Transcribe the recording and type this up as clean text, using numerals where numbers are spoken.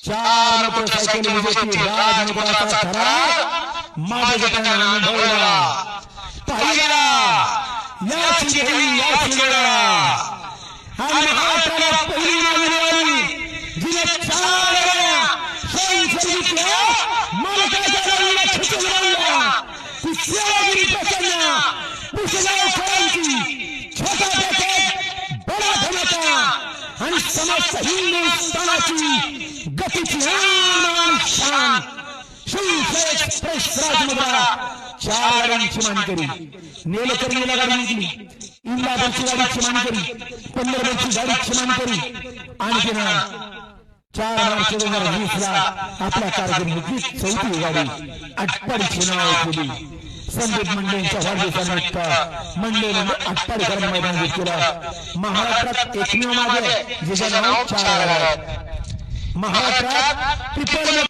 चार मोटरसायकल विजेती राजमुद्राचा थरार माझ्या गटाने अनुभवला पाहिला याची घडी याची वेळा आणि महाराष्ट्राला पहिली नाव मिळाली जिने चार वेळा स्वयंसेविकल्या मालकाच्या गाडीला खिचून लावला ती सेवागिरी प्रसन्न पुष्कळ फळांची छोटा पॅकेट बडा धमाका आणि समस्त हिंदुस्थानाची गतीची आन शान शिवसेना एक्सप्रेस राजमुद्रा चार गाड्यांची मानकरी नेलकर्णीला गाडी जिंकली इंदापूरची गाडीची मानकरी पंढरपूरची गाडीची मानकरी आणि तिनं 4 मार्च 2020 ला आपल्या कारकिर्दीची 4थी गाडी आटपाडीची नाव ठेवली संदीप मंडेंच्या वाढदिवसानिमित्त मंडेने आटपाडीकर मैदान घेतलं महाराष्ट्रात एकमेव मागे जिचं नाव 4 गाड्या महाराष्ट्रात ट्रिपल